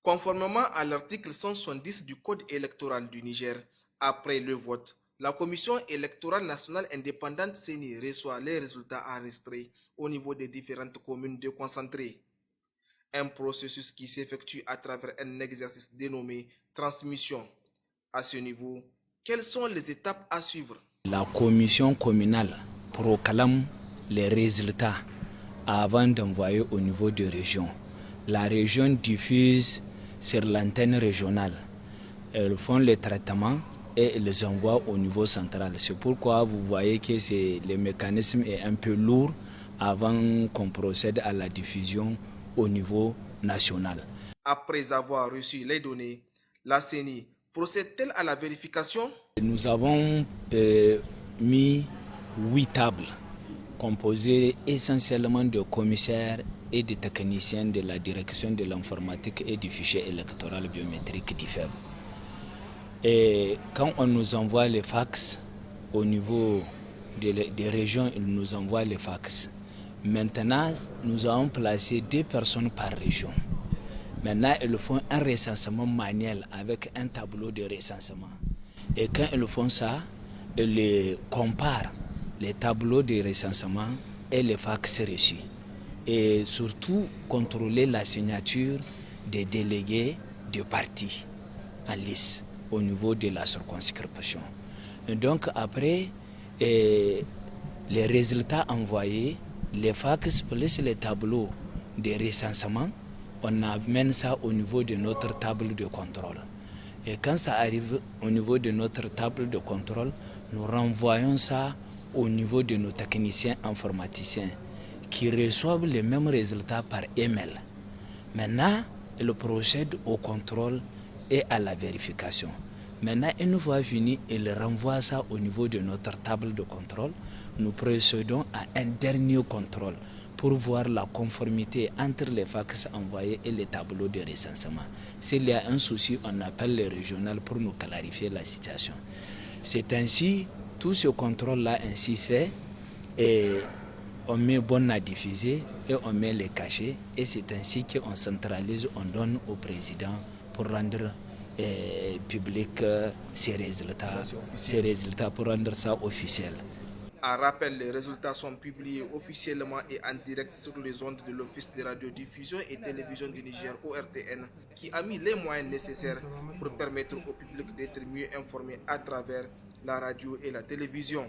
Conformément à l'article 170 du Code électoral du Niger, après le vote, la Commission électorale nationale indépendante CENI reçoit les résultats enregistrés au niveau des différentes communes déconcentrées. Un processus qui s'effectue à travers un exercice dénommé transmission. À ce niveau, quelles sont les étapes à suivre? La commission communale proclame les résultats avant d'envoyer au niveau de région. La région diffuse sur l'antenne régionale. Elles font les traitements et les envoient au niveau central. C'est pourquoi vous voyez que le mécanisme est un peu lourd avant qu'on procède à la diffusion au niveau national. Après avoir reçu les données, la CENI procède-t-elle à la vérification? Nous avons mis 8 tables composées essentiellement de commissaires et de techniciens de la direction de l'informatique et du fichier électoral biométrique d'IFEB. Et quand on nous envoie les fax au niveau des régions, ils nous envoient les fax. Maintenant, nous avons placé 2 personnes par région. Maintenant, ils font un recensement manuel avec un tableau de recensement. Et quand ils font ça, ils comparent les tableaux de recensement et les fax reçus. Et surtout, contrôler la signature des délégués de partis en lice au niveau de la circonscription. Et donc après, les résultats envoyés, les fax plus les tableaux de recensement, on amène ça au niveau de notre table de contrôle. Et quand ça arrive au niveau de notre table de contrôle, nous renvoyons ça au niveau de nos techniciens informaticiens qui reçoivent les mêmes résultats par email. Maintenant, ils procèdent au contrôle et à la vérification. Maintenant, une fois fini, ils renvoient ça au niveau de notre table de contrôle. Nous procédons à un dernier contrôle pour voir la conformité entre les fax envoyés et les tableaux de recensement. S'il y a un souci, on appelle les régionales pour nous clarifier la situation. C'est ainsi, tout ce contrôle-là ainsi fait, et on met bon à diffuser et on met les cachets. Et c'est ainsi qu'on centralise, on donne au président pour rendre public ces résultats pour rendre ça officiel. En rappel, les résultats sont publiés officiellement et en direct sur les ondes de l'Office de radiodiffusion et télévision du Niger, ORTN, qui a mis les moyens nécessaires pour permettre au public d'être mieux informé à travers la radio et la télévision.